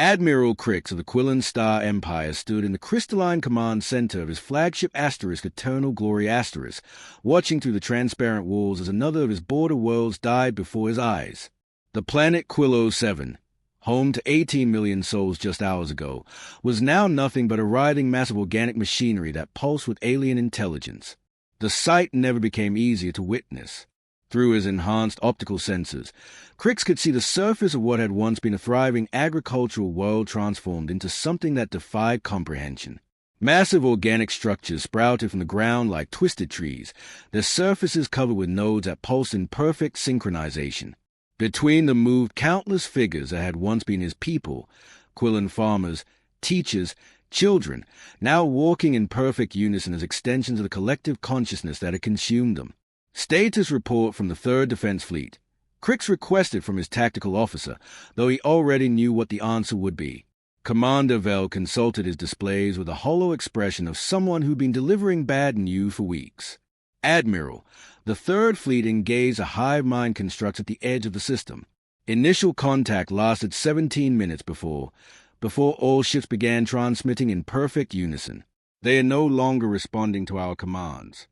Admiral Crix of the Quillen Star Empire stood in the crystalline command center of his flagship asterisk Eternal Glory Asterisk, watching through the transparent walls as another of his border worlds died before his eyes. The planet Quillo 7, home to 18 million souls just hours ago, was now nothing but a writhing mass of organic machinery that pulsed with alien intelligence. The sight never became easier to witness. Through his enhanced optical sensors, Crix could see the surface of what had once been a thriving agricultural world transformed into something that defied comprehension. Massive organic structures sprouted from the ground like twisted trees, their surfaces covered with nodes that pulsed in perfect synchronization. Between them moved countless figures that had once been his people, Quillen farmers, teachers, children, now walking in perfect unison as extensions of the collective consciousness that had consumed them. Status report from the 3rd Defense Fleet. Crix requested from his tactical officer, though he already knew what the answer would be. Commander Vel consulted his displays with a hollow expression of someone who'd been delivering bad news for weeks. Admiral, the 3rd Fleet engaged a hive mind construct at the edge of the system. Initial contact lasted 17 minutes before all ships began transmitting in perfect unison. They are no longer responding to our commands.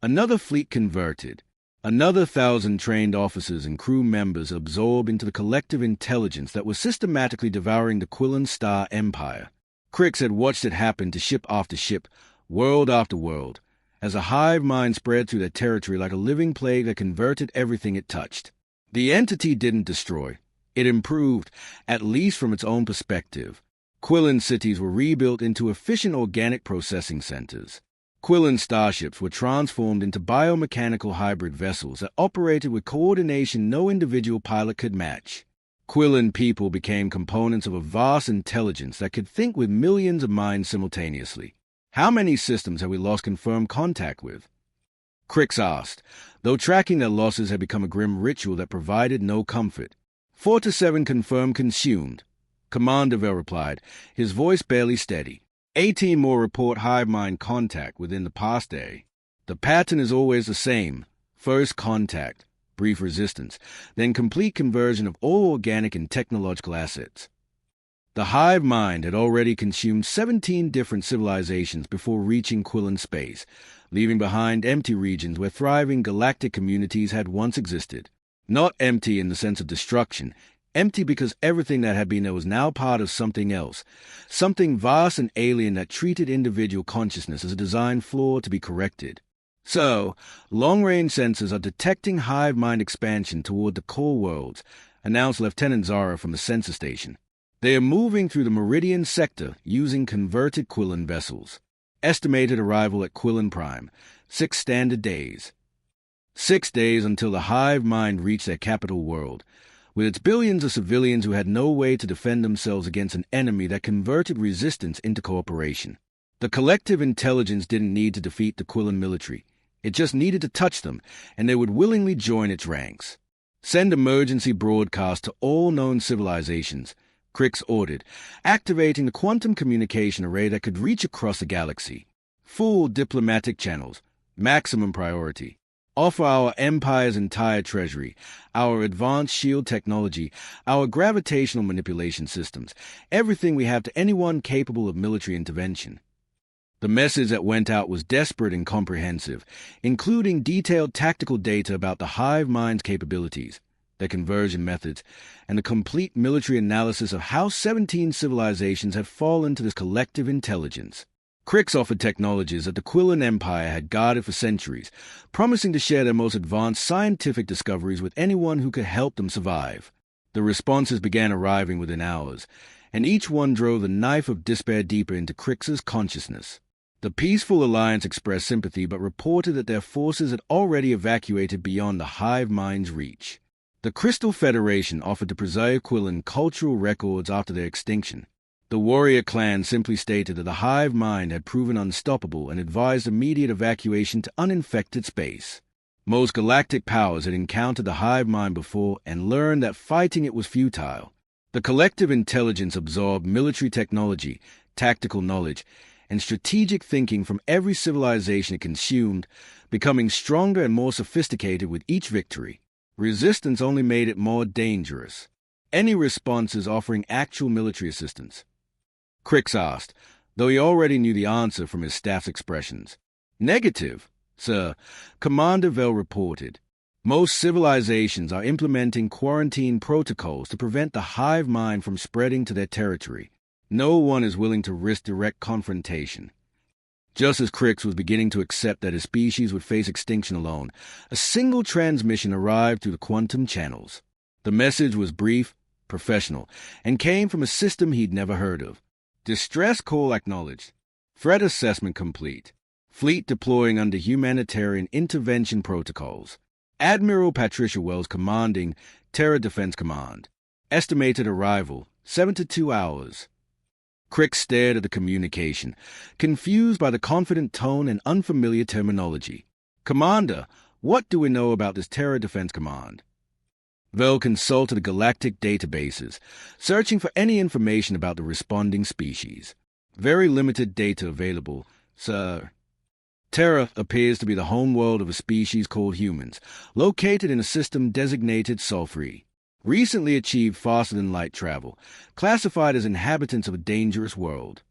Another fleet converted. Another 1,000 trained officers and crew members absorbed into the collective intelligence that was systematically devouring the Quillen Star Empire. Crix had watched it happen to ship after ship, world after world, as a hive mind spread through their territory like a living plague that converted everything it touched. The entity didn't destroy. It improved, at least from its own perspective. Quillen cities were rebuilt into efficient organic processing centers. Quillen starships were transformed into biomechanical hybrid vessels that operated with coordination no individual pilot could match. Quillen people became components of a vast intelligence that could think with millions of minds simultaneously. How many systems have we lost confirmed contact with? Crix asked, though tracking their losses had become a grim ritual that provided no comfort. 4 to 7 confirmed consumed. Commander Vel replied, his voice barely steady. 18 more report hive mind contact within the past day. The pattern is always the same. First contact, brief resistance, then complete conversion of all organic and technological assets. The hive mind had already consumed 17 different civilizations before reaching Quillen space, leaving behind empty regions where thriving galactic communities had once existed. Not empty in the sense of destruction, empty because everything that had been there was now part of something else, something vast and alien that treated individual consciousness as a design flaw to be corrected. So, long-range sensors are detecting hive mind expansion toward the core worlds, announced Lieutenant Zara from the sensor station. They are moving through the Meridian sector using converted Quillen vessels. Estimated arrival at Quillen Prime, 6 standard days. 6 days until the hive mind reached their capital world, with its billions of civilians who had no way to defend themselves against an enemy that converted resistance into cooperation. The collective intelligence didn't need to defeat the Quillen military. It just needed to touch them, and they would willingly join its ranks. Send emergency broadcast to all known civilizations, Crix ordered, activating the quantum communication array that could reach across the galaxy. Full diplomatic channels, maximum priority. Offer our Empire's entire treasury, our advanced shield technology, our gravitational manipulation systems, everything we have to anyone capable of military intervention. The message that went out was desperate and comprehensive, including detailed tactical data about the hive mind's capabilities, their conversion methods, and the complete military analysis of how 17 civilizations had fallen to this collective intelligence. Crix offered technologies that the Quillen Empire had guarded for centuries, promising to share their most advanced scientific discoveries with anyone who could help them survive. The responses began arriving within hours, and each one drove the knife of despair deeper into Crix's consciousness. The Peaceful Alliance expressed sympathy but reported that their forces had already evacuated beyond the hive mind's reach. The Crystal Federation offered to preserve Quillen cultural records after their extinction. The warrior clan simply stated that the hive mind had proven unstoppable and advised immediate evacuation to uninfected space. Most galactic powers had encountered the hive mind before and learned that fighting it was futile. The collective intelligence absorbed military technology, tactical knowledge, and strategic thinking from every civilization it consumed, becoming stronger and more sophisticated with each victory. Resistance only made it more dangerous. Any responses offering actual military assistance? Crix asked, though he already knew the answer from his staff's expressions. Negative, sir, Commander Vel reported. Most civilizations are implementing quarantine protocols to prevent the hive mind from spreading to their territory. No one is willing to risk direct confrontation. Just as Crix was beginning to accept that his species would face extinction alone, a single transmission arrived through the quantum channels. The message was brief, professional, and came from a system he'd never heard of. Distress call acknowledged. Threat assessment complete. Fleet deploying under humanitarian intervention protocols. Admiral Patricia Wells commanding Terra Defense Command. Estimated arrival, 7 to 2 hours. Crix stared at the communication, confused by the confident tone and unfamiliar terminology. Commander, what do we know about this Terra Defense Command? Vel consulted the galactic databases, searching for any information about the responding species. Very limited data available, sir. Terra appears to be the homeworld of a species called humans, located in a system designated Sol-free. Recently achieved faster-than-light travel, classified as inhabitants of a dangerous world.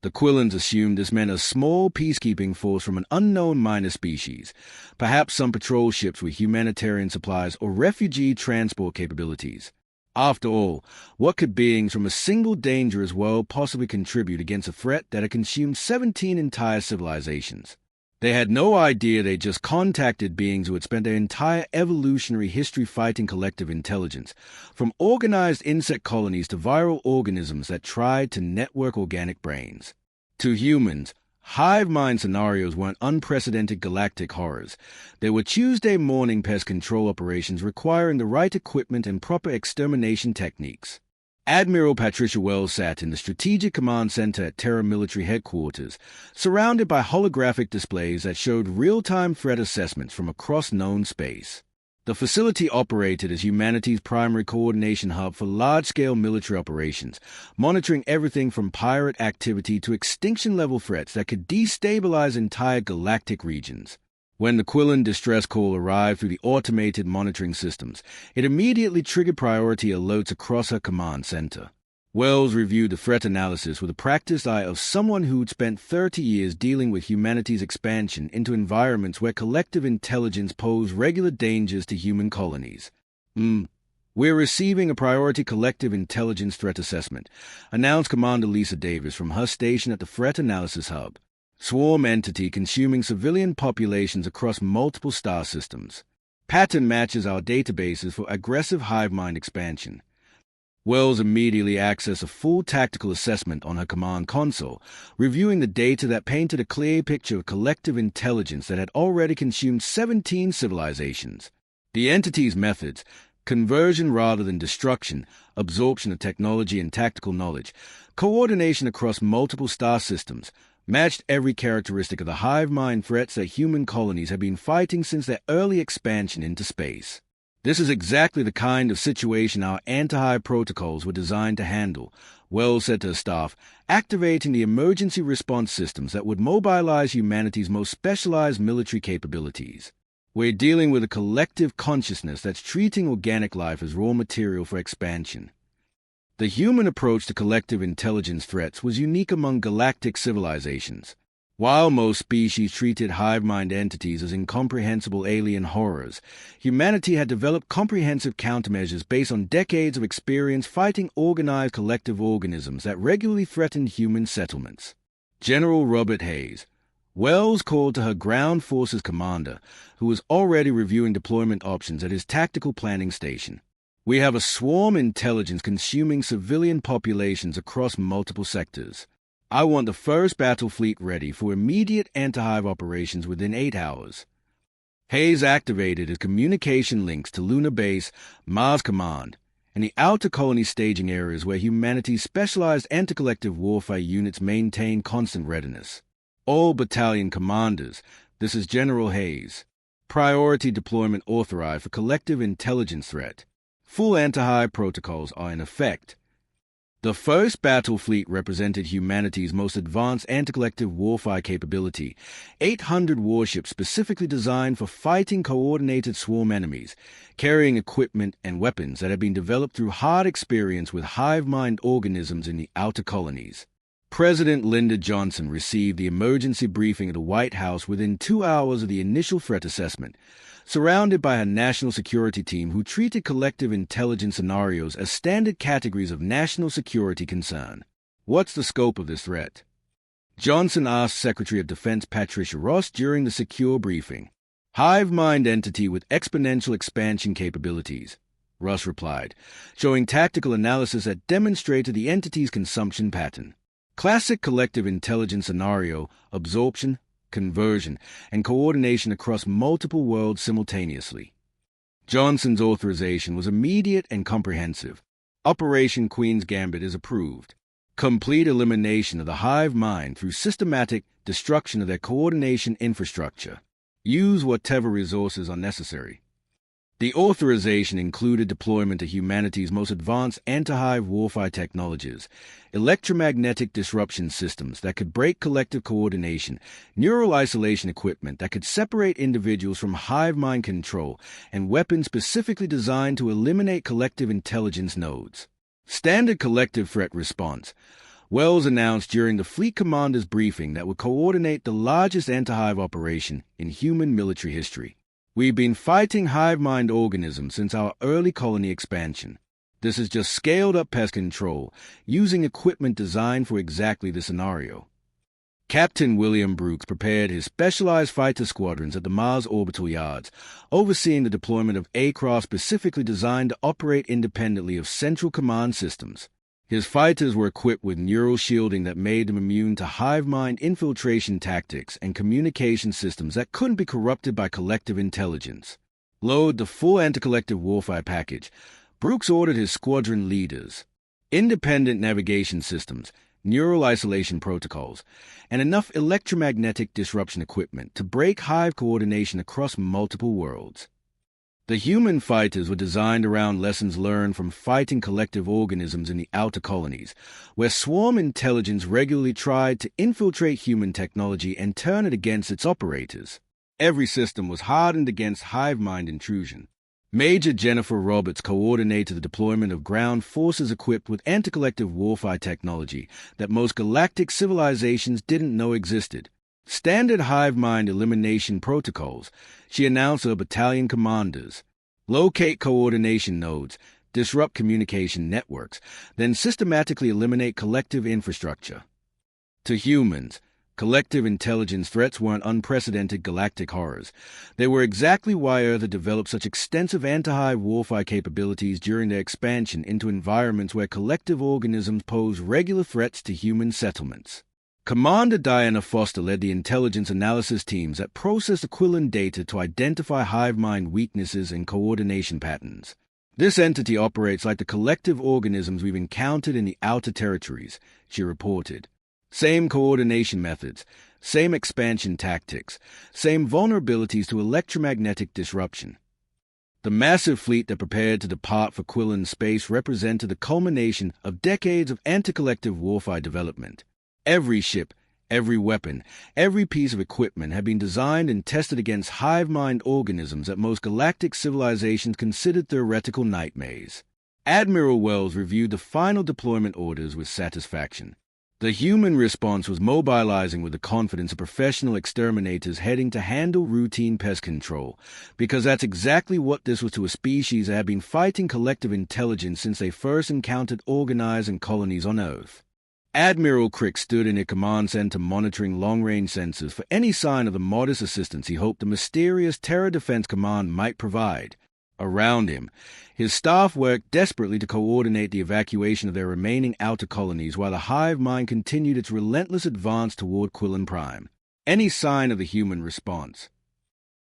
The Quillans assumed this meant a small peacekeeping force from an unknown minor species, perhaps some patrol ships with humanitarian supplies or refugee transport capabilities. After all, what could beings from a single dangerous world possibly contribute against a threat that had consumed 17 entire civilizations? They had no idea they just contacted beings who had spent their entire evolutionary history fighting collective intelligence, from organized insect colonies to viral organisms that tried to network organic brains. To humans, hive mind scenarios weren't unprecedented galactic horrors. They were Tuesday morning pest control operations requiring the right equipment and proper extermination techniques. Admiral Patricia Wells sat in the Strategic Command Center at Terra Military Headquarters, surrounded by holographic displays that showed real-time threat assessments from across known space. The facility operated as humanity's primary coordination hub for large-scale military operations, monitoring everything from pirate activity to extinction-level threats that could destabilize entire galactic regions. When the Quillan distress call arrived through the automated monitoring systems, it immediately triggered priority alerts across her command center. Wells reviewed the threat analysis with the practiced eye of someone who'd spent 30 years dealing with humanity's expansion into environments where collective intelligence posed regular dangers to human colonies. We're receiving a priority collective intelligence threat assessment, announced Commander Lisa Davis from her station at the Threat Analysis Hub. Swarm entity consuming civilian populations across multiple star systems. Pattern matches our databases for aggressive hive mind expansion. Wells immediately accessed a full tactical assessment on her command console, reviewing the data that painted a clear picture of collective intelligence that had already consumed 17 civilizations. The entity's methods, conversion rather than destruction, absorption of technology and tactical knowledge, coordination across multiple star systems, matched every characteristic of the hive mind threats that human colonies have been fighting since their early expansion into space. This is exactly the kind of situation our anti-hive protocols were designed to handle, Wells said to her staff, activating the emergency response systems that would mobilize humanity's most specialized military capabilities. We're dealing with a collective consciousness that's treating organic life as raw material for expansion. The human approach to collective intelligence threats was unique among galactic civilizations. While most species treated hive mind entities as incomprehensible alien horrors, humanity had developed comprehensive countermeasures based on decades of experience fighting organized collective organisms that regularly threatened human settlements. General Robert Hayes. Wells called to her ground forces commander, who was already reviewing deployment options at his tactical planning station. We have a swarm intelligence consuming civilian populations across multiple sectors. I want the first battle fleet ready for immediate anti-hive operations within 8 hours. Hayes activated his communication links to Lunar Base, Mars Command, and the outer colony staging areas where humanity's specialized anti-collective warfare units maintain constant readiness. All battalion commanders, this is General Hayes. Priority deployment authorized for collective intelligence threat. Full anti-hive protocols are in effect. The first battle fleet represented humanity's most advanced anti-collective warfare capability, 800 warships specifically designed for fighting coordinated swarm enemies, carrying equipment and weapons that had been developed through hard experience with hive-mind organisms in the outer colonies. President Lyndon Johnson received the emergency briefing at the White House within 2 hours of the initial threat assessment, surrounded by a national security team who treated collective intelligence scenarios as standard categories of national security concern. What's the scope of this threat? Johnson asked Secretary of Defense Patricia Ross during the secure briefing. Hive mind entity with exponential expansion capabilities, Ross replied, showing tactical analysis that demonstrated the entity's consumption pattern. Classic collective intelligence scenario, absorption, conversion, and coordination across multiple worlds simultaneously. Johnson's authorization was immediate and comprehensive. Operation Queen's Gambit is approved. Complete elimination of the hive mind through systematic destruction of their coordination infrastructure. Use whatever resources are necessary. The authorization included deployment of humanity's most advanced anti-hive warfare technologies, electromagnetic disruption systems that could break collective coordination, neural isolation equipment that could separate individuals from hive mind control, and weapons specifically designed to eliminate collective intelligence nodes. Standard collective threat response. Wells announced during the fleet commander's briefing that would coordinate the largest anti-hive operation in human military history. We've been fighting hive-mind organisms since our early colony expansion. This is just scaled-up pest control, using equipment designed for exactly this scenario. Captain William Brooks prepared his specialized fighter squadrons at the Mars Orbital Yards, overseeing the deployment of aircraft specifically designed to operate independently of central command systems. His fighters were equipped with neural shielding that made them immune to hive-mind infiltration tactics and communication systems that couldn't be corrupted by collective intelligence. Load the full anti-collective warfare package. Brooks ordered his squadron leaders independent navigation systems, neural isolation protocols, and enough electromagnetic disruption equipment to break hive coordination across multiple worlds. The human fighters were designed around lessons learned from fighting collective organisms in the outer colonies, where swarm intelligence regularly tried to infiltrate human technology and turn it against its operators. Every system was hardened against hive mind intrusion. Major Jennifer Roberts coordinated the deployment of ground forces equipped with anti-collective warfare technology that most galactic civilizations didn't know existed. Standard hive mind elimination protocols. She announced her battalion commanders. Locate coordination nodes, disrupt communication networks, then systematically eliminate collective infrastructure. To humans, collective intelligence threats weren't unprecedented galactic horrors. They were exactly why Earth had developed such extensive anti-hive warfare capabilities during their expansion into environments where collective organisms pose regular threats to human settlements. Commander Diana Foster led the intelligence analysis teams that processed Aquilon data to identify hive mind weaknesses and coordination patterns. This entity operates like the collective organisms we've encountered in the outer territories, she reported. Same coordination methods, same expansion tactics, same vulnerabilities to electromagnetic disruption. The massive fleet that prepared to depart for Quillen space represented the culmination of decades of anti-collective warfare development. Every ship, every weapon, every piece of equipment had been designed and tested against hive-mind organisms that most galactic civilizations considered theoretical nightmares. Admiral Wells reviewed the final deployment orders with satisfaction. The human response was mobilizing with the confidence of professional exterminators heading to handle routine pest control, because that's exactly what this was to a species that had been fighting collective intelligence since they first encountered organizing colonies on Earth. Admiral Crick stood in a command center monitoring long-range sensors for any sign of the modest assistance he hoped the mysterious Terra Defense Command might provide. Around him, his staff worked desperately to coordinate the evacuation of their remaining outer colonies while the hive mind continued its relentless advance toward Quillen Prime. Any sign of the human response?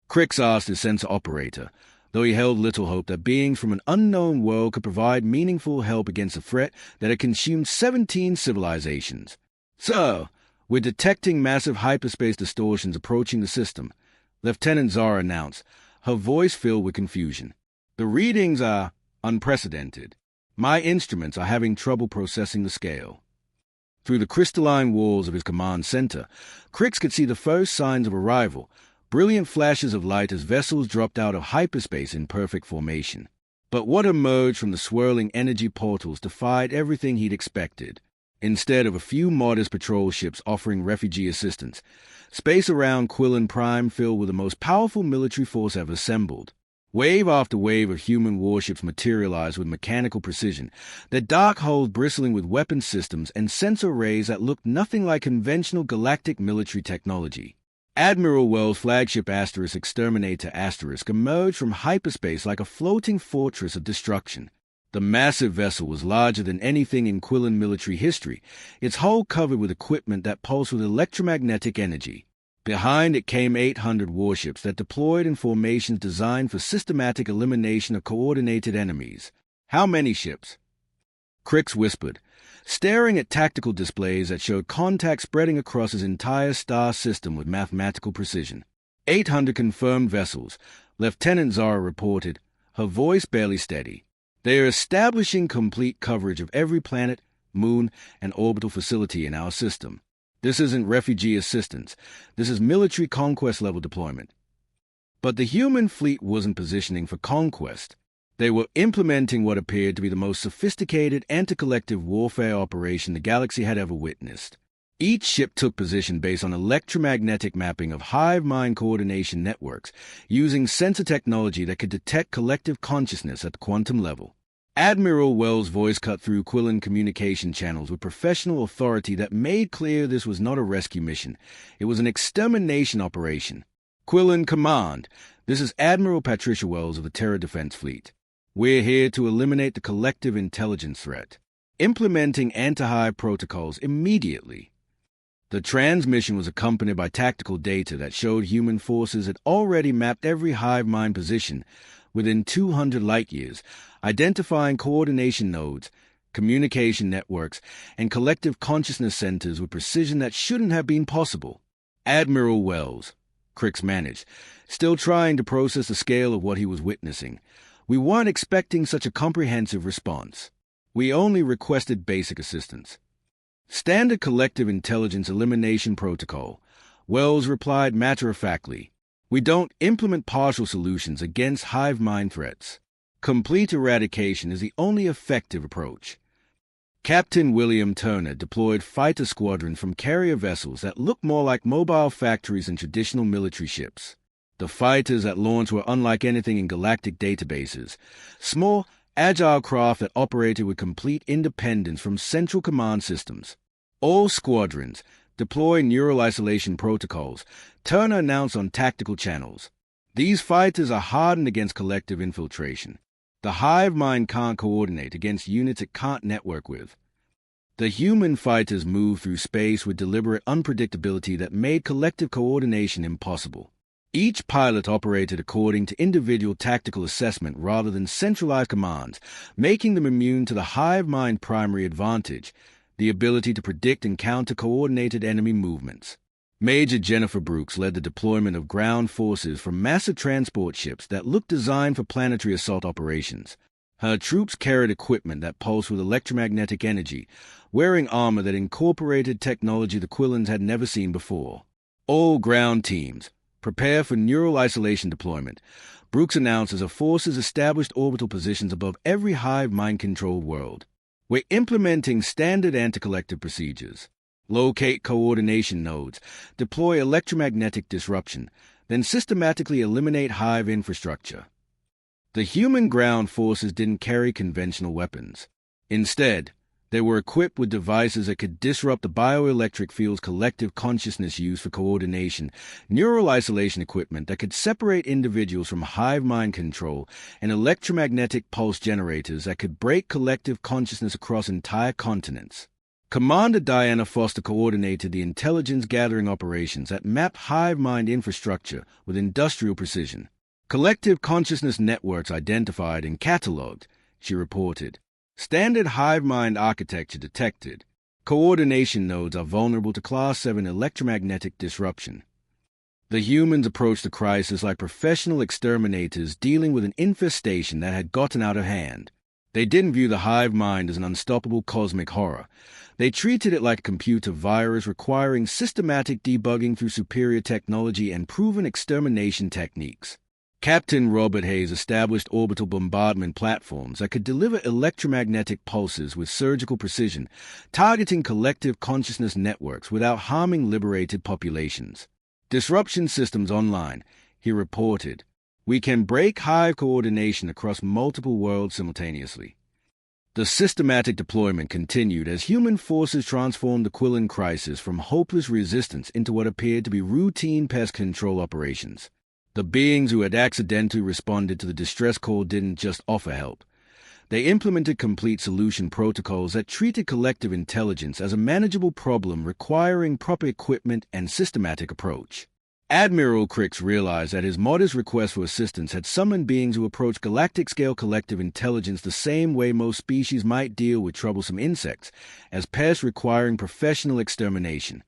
Crix asked his sensor operator, though he held little hope that beings from an unknown world could provide meaningful help against a threat that had consumed 17 civilizations. "Sir, we're detecting massive hyperspace distortions approaching the system," Lieutenant Zara announced, her voice filled with confusion. "The readings are unprecedented." My instruments are having trouble processing the scale. Through the crystalline walls of his command center, Crix could see the first signs of arrival, brilliant flashes of light as vessels dropped out of hyperspace in perfect formation. But what emerged from the swirling energy portals defied everything he'd expected. Instead of a few modest patrol ships offering refugee assistance, space around Quillen Prime filled with the most powerful military force ever assembled. Wave after wave of human warships materialized with mechanical precision, their dark hulls bristling with weapon systems and sensor arrays that looked nothing like conventional galactic military technology. Admiral Wells' flagship Exterminator emerged from hyperspace like a floating fortress of destruction. The massive vessel was larger than anything in Quillen military history, its hull covered with equipment that pulsed with electromagnetic energy. Behind it came 800 warships that deployed in formations designed for systematic elimination of coordinated enemies. How many ships? Crix whispered, staring at tactical displays that showed contact spreading across his entire star system with mathematical precision. 800 confirmed vessels, Lieutenant Zara reported, her voice barely steady. They are establishing complete coverage of every planet, moon, and orbital facility in our system. This isn't refugee assistance. This is military conquest-level deployment. But the human fleet wasn't positioning for conquest. They were implementing what appeared to be the most sophisticated anti-collective warfare operation the galaxy had ever witnessed. Each ship took position based on electromagnetic mapping of hive mind coordination networks, using sensor technology that could detect collective consciousness at the quantum level. Admiral Wells' voice cut through Quillen communication channels with professional authority that made clear this was not a rescue mission. It was an extermination operation. Quillen Command, this is Admiral Patricia Wells of the Terra Defense Fleet. We're here to eliminate the collective intelligence threat, implementing anti-hive protocols immediately. The transmission was accompanied by tactical data that showed human forces had already mapped every hive mind position within 200 light-years, identifying coordination nodes, communication networks, and collective consciousness centers with precision that shouldn't have been possible. Admiral Wells, Crix managed, still trying to process the scale of what he was witnessing. We weren't expecting such a comprehensive response. We only requested basic assistance. Standard collective intelligence elimination protocol, Wells replied matter-of-factly. We don't implement partial solutions against hive mind threats. Complete eradication is the only effective approach. Captain William Turner deployed fighter squadrons from carrier vessels that looked more like mobile factories than traditional military ships. The fighters at launch were unlike anything in galactic databases. Small, agile craft that operated with complete independence from central command systems. All squadrons deploy neural isolation protocols, Turner announced on tactical channels. These fighters are hardened against collective infiltration. The hive mind can't coordinate against units it can't network with. The human fighters move through space with deliberate unpredictability that made collective coordination impossible. Each pilot operated according to individual tactical assessment rather than centralized commands, making them immune to the hive mind primary advantage, the ability to predict and counter coordinated enemy movements. Major Jennifer Brooks led the deployment of ground forces from massive transport ships that looked designed for planetary assault operations. Her troops carried equipment that pulsed with electromagnetic energy, wearing armor that incorporated technology the Quillens had never seen before. All ground teams, prepare for neural isolation deployment, Brooks announced as her forces established orbital positions above every hive mind-controlled world. We're implementing standard anti-collective procedures. Locate coordination nodes, deploy electromagnetic disruption, then systematically eliminate hive infrastructure. The human ground forces didn't carry conventional weapons. Instead, they were equipped with devices that could disrupt the bioelectric field's collective consciousness used for coordination, neural isolation equipment that could separate individuals from hive mind control, and electromagnetic pulse generators that could break collective consciousness across entire continents. Commander Diana Foster coordinated the intelligence-gathering operations that mapped hive mind infrastructure with industrial precision. Collective consciousness networks identified and cataloged, she reported. Standard hive mind architecture detected. Coordination nodes are vulnerable to Class 7 electromagnetic disruption. The humans approached the crisis like professional exterminators dealing with an infestation that had gotten out of hand. They didn't view the hive mind as an unstoppable cosmic horror. They treated it like a computer virus requiring systematic debugging through superior technology and proven extermination techniques. Captain Robert Hayes established orbital bombardment platforms that could deliver electromagnetic pulses with surgical precision, targeting collective consciousness networks without harming liberated populations. Disruption systems online, he reported. We can break hive coordination across multiple worlds simultaneously. The systematic deployment continued as human forces transformed the Quillen crisis from hopeless resistance into what appeared to be routine pest control operations. The beings who had accidentally responded to the distress call didn't just offer help. They implemented complete solution protocols that treated collective intelligence as a manageable problem requiring proper equipment and systematic approach. Admiral Crix realized that his modest request for assistance had summoned beings who approached galactic-scale collective intelligence the same way most species might deal with troublesome insects, as pests requiring professional extermination.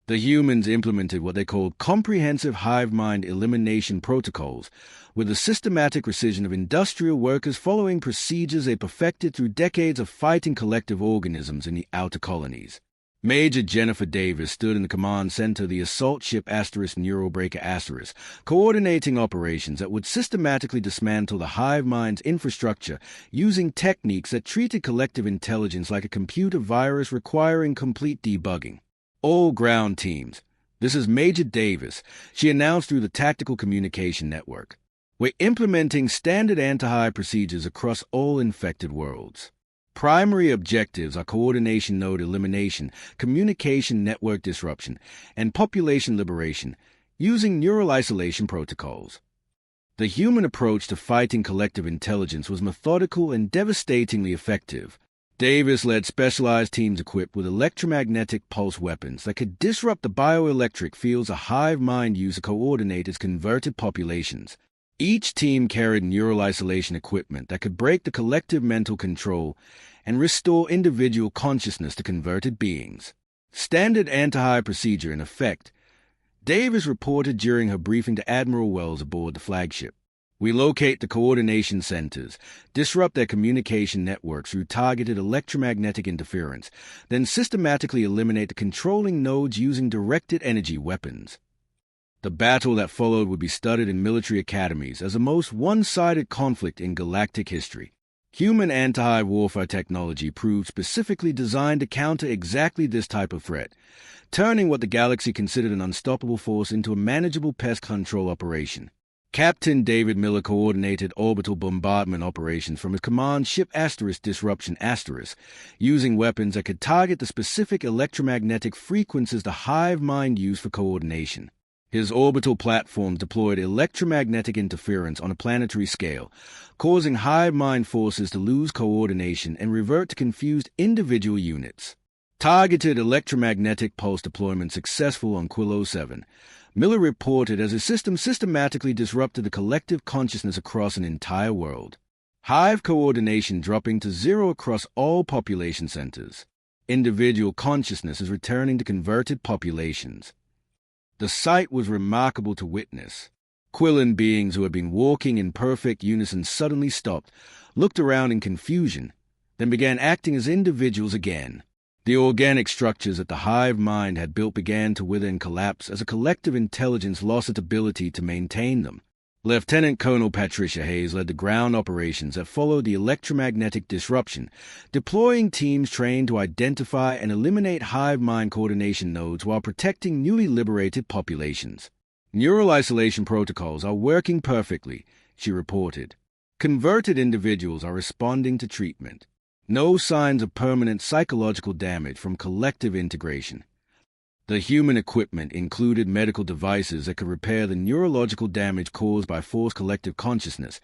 The humans implemented what they called comprehensive hive mind elimination protocols, with the systematic precision of industrial workers following procedures they perfected through decades of fighting collective organisms in the outer colonies. Major Jennifer Davis stood in the command center of the assault ship Neuralbreaker coordinating operations that would systematically dismantle the hive mind's infrastructure using techniques that treated collective intelligence like a computer virus requiring complete debugging. All ground teams. This is Major Davis, she announced through the Tactical Communication Network. We're implementing standard anti-hive procedures across all infected worlds. Primary objectives are coordination node elimination, communication network disruption, and population liberation, using neural isolation protocols. The human approach to fighting collective intelligence was methodical and devastatingly effective. Davis led specialized teams equipped with electromagnetic pulse weapons that could disrupt the bioelectric fields a hive mind used to coordinate its converted populations. Each team carried neural isolation equipment that could break the collective mental control and restore individual consciousness to converted beings. Standard anti-hive procedure in effect, Davis reported during her briefing to Admiral Wells aboard the flagship. We locate the coordination centers, disrupt their communication networks through targeted electromagnetic interference, then systematically eliminate the controlling nodes using directed energy weapons. The battle that followed would be studied in military academies as the most one-sided conflict in galactic history. Human anti-hive warfare technology proved specifically designed to counter exactly this type of threat, turning what the galaxy considered an unstoppable force into a manageable pest control operation. Captain David Miller coordinated orbital bombardment operations from his command ship Disruption using weapons that could target the specific electromagnetic frequencies the hive mind used for coordination. His orbital platforms deployed electromagnetic interference on a planetary scale, causing hive mind forces to lose coordination and revert to confused individual units. Targeted electromagnetic pulse deployment successful on Quillo 7. Miller reported as his system systematically disrupted the collective consciousness across an entire world. Hive coordination dropping to zero across all population centers. Individual consciousness is returning to converted populations. The sight was remarkable to witness. Quillen beings who had been walking in perfect unison suddenly stopped, looked around in confusion, then began acting as individuals again. The organic structures that the hive mind had built began to wither and collapse as a collective intelligence lost its ability to maintain them. Lieutenant Colonel Patricia Hayes led the ground operations that followed the electromagnetic disruption, deploying teams trained to identify and eliminate hive mind coordination nodes while protecting newly liberated populations. Neural isolation protocols are working perfectly, she reported. Converted individuals are responding to treatment. No signs of permanent psychological damage from collective integration. The human equipment included medical devices that could repair the neurological damage caused by forced collective consciousness,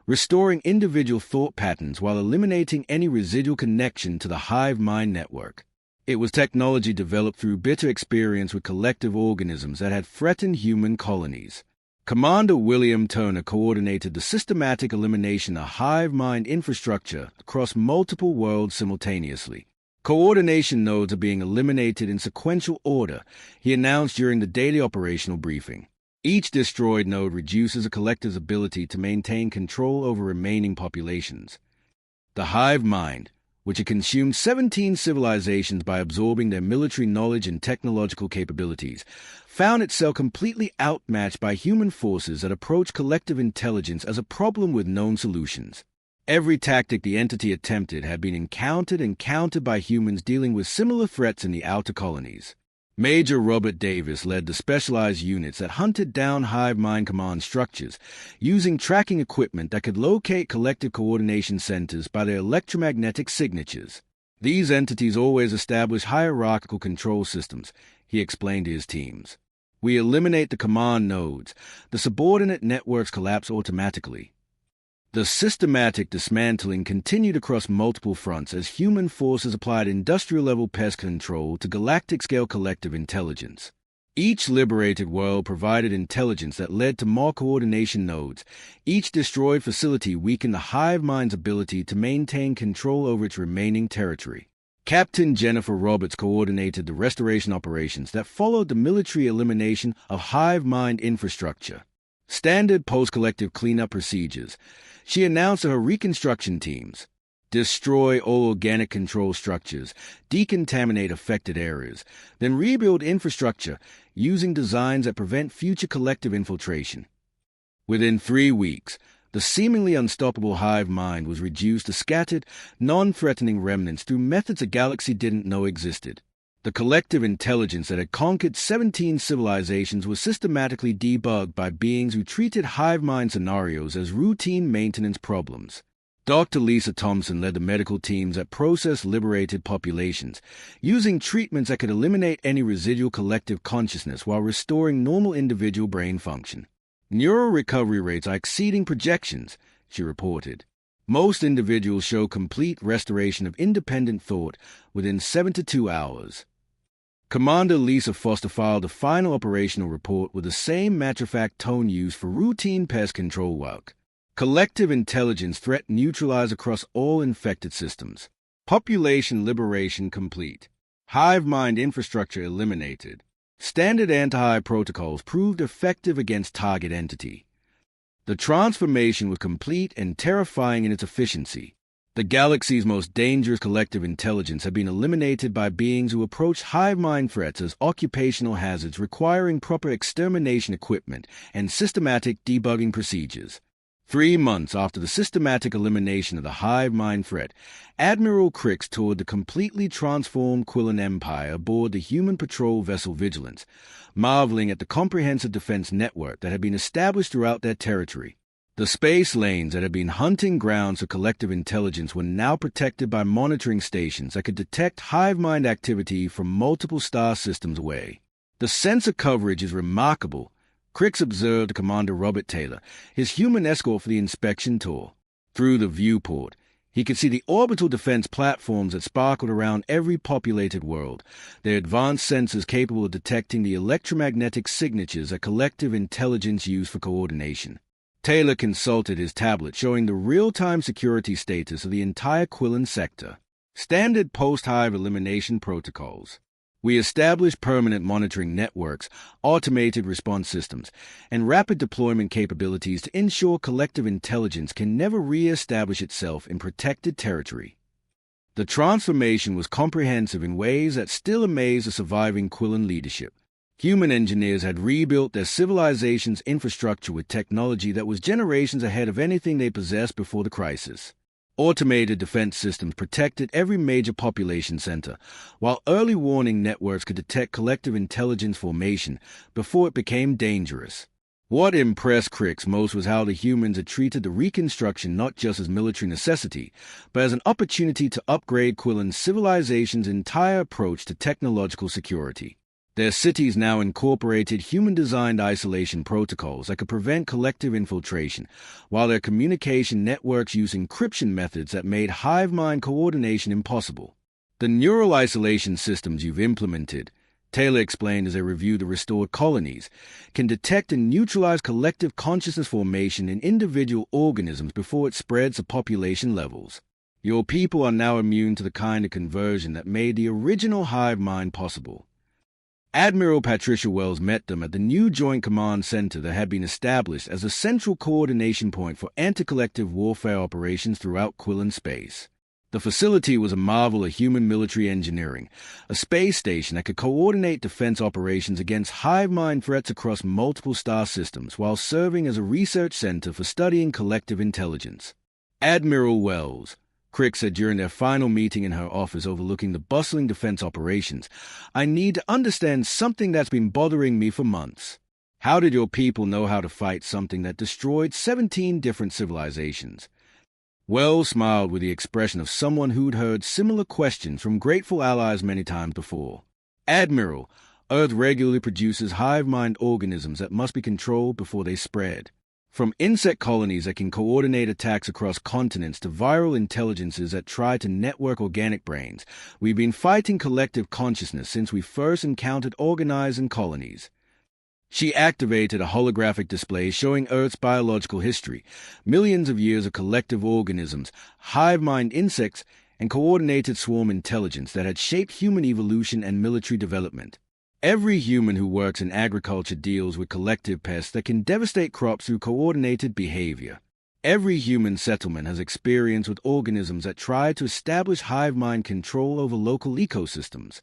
restoring individual thought patterns while eliminating any residual connection to the hive mind network. It was technology developed through bitter experience with collective organisms that had threatened human colonies. Commander William Turner coordinated the systematic elimination of hive mind infrastructure across multiple worlds simultaneously. Coordination nodes are being eliminated in sequential order, he announced during the daily operational briefing. Each destroyed node reduces a collective's ability to maintain control over remaining populations. The hive mind, which had consumed 17 civilizations by absorbing their military knowledge and technological capabilities, found itself completely outmatched by human forces that approached collective intelligence as a problem with known solutions. Every tactic the entity attempted had been encountered and countered by humans dealing with similar threats in the outer colonies. Major Robert Davis led the specialized units that hunted down hive mind command structures, using tracking equipment that could locate collective coordination centers by their electromagnetic signatures. These entities always establish hierarchical control systems, he explained to his teams. We eliminate the command nodes. The subordinate networks collapse automatically. The systematic dismantling continued across multiple fronts as human forces applied industrial-level pest control to galactic-scale collective intelligence. Each liberated world provided intelligence that led to more coordination nodes. Each destroyed facility weakened the hive mind's ability to maintain control over its remaining territory. Captain Jennifer Roberts coordinated the restoration operations that followed the military elimination of hive mind infrastructure. Standard post-collective cleanup procedures. She announced to her reconstruction teams, destroy all organic control structures, decontaminate affected areas, then rebuild infrastructure using designs that prevent future collective infiltration. Within 3 weeks, the seemingly unstoppable hive mind was reduced to scattered, non-threatening remnants through methods the galaxy didn't know existed. The collective intelligence that had conquered 17 civilizations was systematically debugged by beings who treated hive mind scenarios as routine maintenance problems. Dr. Lisa Thompson led the medical teams that processed liberated populations, using treatments that could eliminate any residual collective consciousness while restoring normal individual brain function. Neural recovery rates are exceeding projections, she reported. Most individuals show complete restoration of independent thought within 72 hours. Commander Lisa Foster filed a final operational report with the same matter-of-fact tone used for routine pest control work. Collective intelligence threat neutralized across all infected systems. Population liberation complete. Hive mind infrastructure eliminated. Standard anti-hive protocols proved effective against target entity. The transformation was complete and terrifying in its efficiency. The galaxy's most dangerous collective intelligence had been eliminated by beings who approached hive mind threats as occupational hazards requiring proper extermination equipment and systematic debugging procedures. 3 months after the systematic elimination of the hive mind threat, Admiral Crix toured the completely transformed Quillen Empire aboard the human patrol vessel Vigilance, marveling at the comprehensive defense network that had been established throughout their territory. The space lanes that had been hunting grounds for collective intelligence were now protected by monitoring stations that could detect hive mind activity from multiple star systems away. The sensor coverage is remarkable, Crix observed to Commander Robert Taylor, his human escort for the inspection tour. Through the viewport, he could see the orbital defense platforms that sparkled around every populated world, their advanced sensors capable of detecting the electromagnetic signatures that collective intelligence used for coordination. Taylor consulted his tablet showing the real-time security status of the entire Quillen sector. Standard post-hive elimination protocols. We established permanent monitoring networks, automated response systems, and rapid deployment capabilities to ensure collective intelligence can never re-establish itself in protected territory. The transformation was comprehensive in ways that still amaze the surviving Quillen leadership. Human engineers had rebuilt their civilization's infrastructure with technology that was generations ahead of anything they possessed before the crisis. Automated defense systems protected every major population center, while early warning networks could detect collective intelligence formation before it became dangerous. What impressed Crix most was how the humans had treated the reconstruction not just as military necessity, but as an opportunity to upgrade Quillen's civilization's entire approach to technological security. Their cities now incorporated human-designed isolation protocols that could prevent collective infiltration, while their communication networks used encryption methods that made hive mind coordination impossible. The neural isolation systems you've implemented, Taylor explained as they reviewed the restored colonies, can detect and neutralize collective consciousness formation in individual organisms before it spreads to population levels. Your people are now immune to the kind of conversion that made the original hive mind possible. Admiral Patricia Wells met them at the new Joint Command Center that had been established as a central coordination point for anti-collective warfare operations throughout Quillen space. The facility was a marvel of human military engineering, a space station that could coordinate defense operations against hive mind threats across multiple star systems while serving as a research center for studying collective intelligence. Admiral Wells, Crick said during their final meeting in her office overlooking the bustling defense operations, "I need to understand something that's been bothering me for months. How did your people know how to fight something that destroyed 17 different civilizations?" Wells smiled with the expression of someone who'd heard similar questions from grateful allies many times before. "Admiral, Earth regularly produces hive-mind organisms that must be controlled before they spread. From insect colonies that can coordinate attacks across continents to viral intelligences that try to network organic brains, we've been fighting collective consciousness since we first encountered organisms and colonies." She activated a holographic display showing Earth's biological history, millions of years of collective organisms, hive-mind insects, and coordinated swarm intelligence that had shaped human evolution and military development. Every human who works in agriculture deals with collective pests that can devastate crops through coordinated behavior. Every human settlement has experience with organisms that try to establish hive mind control over local ecosystems.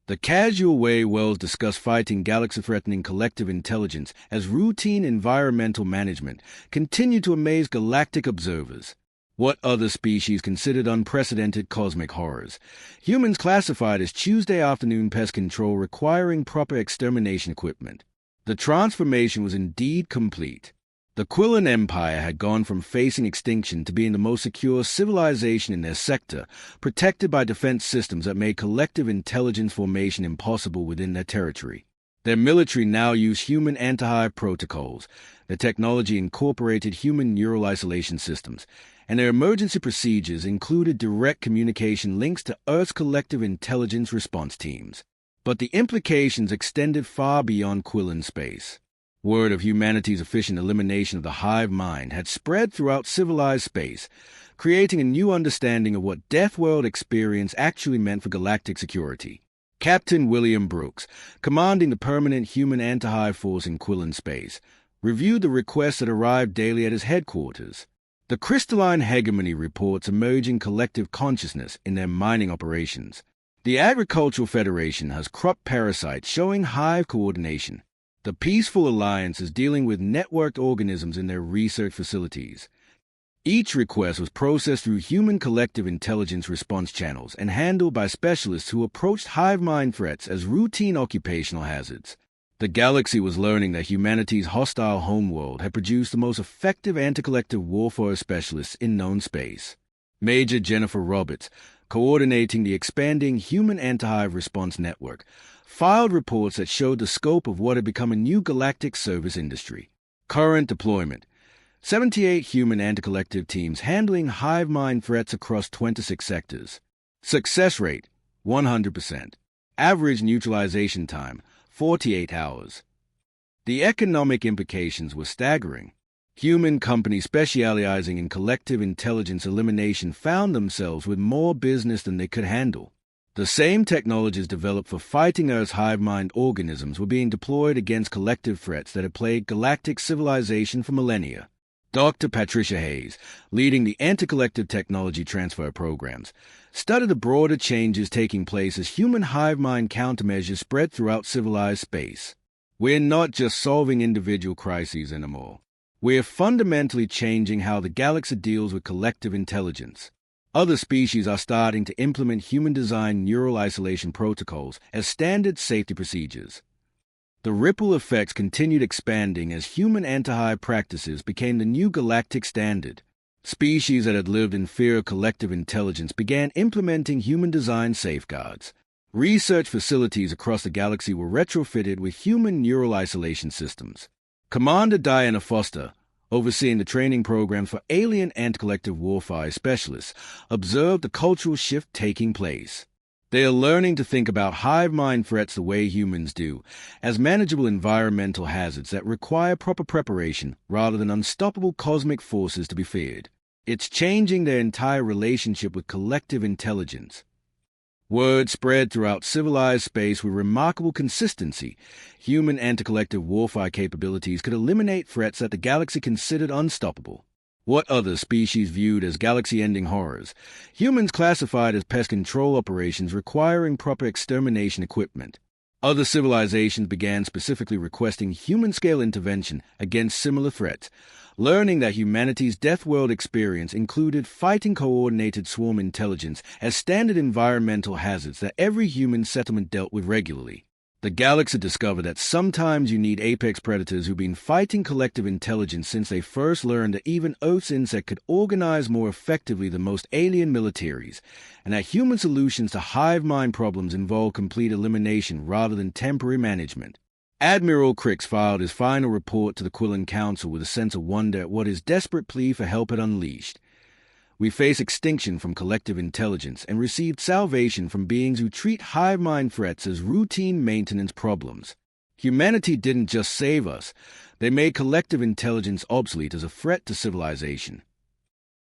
The casual way Wells discussed fighting galaxy-threatening collective intelligence as routine environmental management continued to amaze galactic observers. What other species considered unprecedented cosmic horrors? Humans classified as Tuesday afternoon pest control requiring proper extermination equipment. The transformation was indeed complete. The Quillen Empire had gone from facing extinction to being the most secure civilization in their sector, protected by defense systems that made collective intelligence formation impossible within their territory. Their military now used human anti-hive protocols. Their technology incorporated human neural isolation systems, and their emergency procedures included direct communication links to Earth's collective intelligence response teams. But the implications extended far beyond Quillen space. Word of humanity's efficient elimination of the hive mind had spread throughout civilized space, creating a new understanding of what Deathworld experience actually meant for galactic security. Captain William Brooks, commanding the permanent human anti-hive force in Quillen space, reviewed the requests that arrived daily at his headquarters. The crystalline hegemony reports emerging collective consciousness in their mining operations. The Agricultural Federation has crop parasites showing hive coordination. The Peaceful Alliance is dealing with networked organisms in their research facilities. Each request was processed through human collective intelligence response channels and handled by specialists who approached hive mind threats as routine occupational hazards. The galaxy was learning that humanity's hostile homeworld had produced the most effective anti-collective warfare specialists in known space. Major Jennifer Roberts, coordinating the expanding Human Anti-Hive Response Network, filed reports that showed the scope of what had become a new galactic service industry. Current deployment: 78 human anti-collective teams handling hive mind threats across 26 sectors. Success rate: 100%. Average neutralization time: 48 hours. The economic implications were staggering. Human companies specializing in collective intelligence elimination found themselves with more business than they could handle. The same technologies developed for fighting Earth's hive-mind organisms were being deployed against collective threats that had plagued galactic civilization for millennia. Dr. Patricia Hayes, leading the anti-collective technology transfer programs, studied the broader changes taking place as human hive-mind countermeasures spread throughout civilized space. We're not just solving individual crises anymore. We're fundamentally changing how the galaxy deals with collective intelligence. Other species are starting to implement human-designed neural isolation protocols as standard safety procedures. The ripple effects continued expanding as human anti-hive practices became the new galactic standard. Species that had lived in fear of collective intelligence began implementing human-designed safeguards. Research facilities across the galaxy were retrofitted with human neural isolation systems. Commander Diana Foster, overseeing the training program for alien anti-collective warfare specialists, observed the cultural shift taking place. They are learning to think about hive mind threats the way humans do, as manageable environmental hazards that require proper preparation rather than unstoppable cosmic forces to be feared. It's changing their entire relationship with collective intelligence. Word spread throughout civilized space with remarkable consistency. Human anti-collective warfare capabilities could eliminate threats that the galaxy considered unstoppable. What other species viewed as galaxy-ending horrors? Humans classified as pest control operations requiring proper extermination equipment. Other civilizations began specifically requesting human-scale intervention against similar threats, learning that humanity's Deathworld experience included fighting coordinated swarm intelligence as standard environmental hazards that every human settlement dealt with regularly. The galaxy discovered that sometimes you need apex predators who've been fighting collective intelligence since they first learned that even Earth's insect could organize more effectively than most alien militaries, and that human solutions to hive mind problems involve complete elimination rather than temporary management. Admiral Crix filed his final report to the Quillen Council with a sense of wonder at what his desperate plea for help had unleashed. We face extinction from collective intelligence and received salvation from beings who treat hive mind threats as routine maintenance problems. Humanity didn't just save us, they made collective intelligence obsolete as a threat to civilization.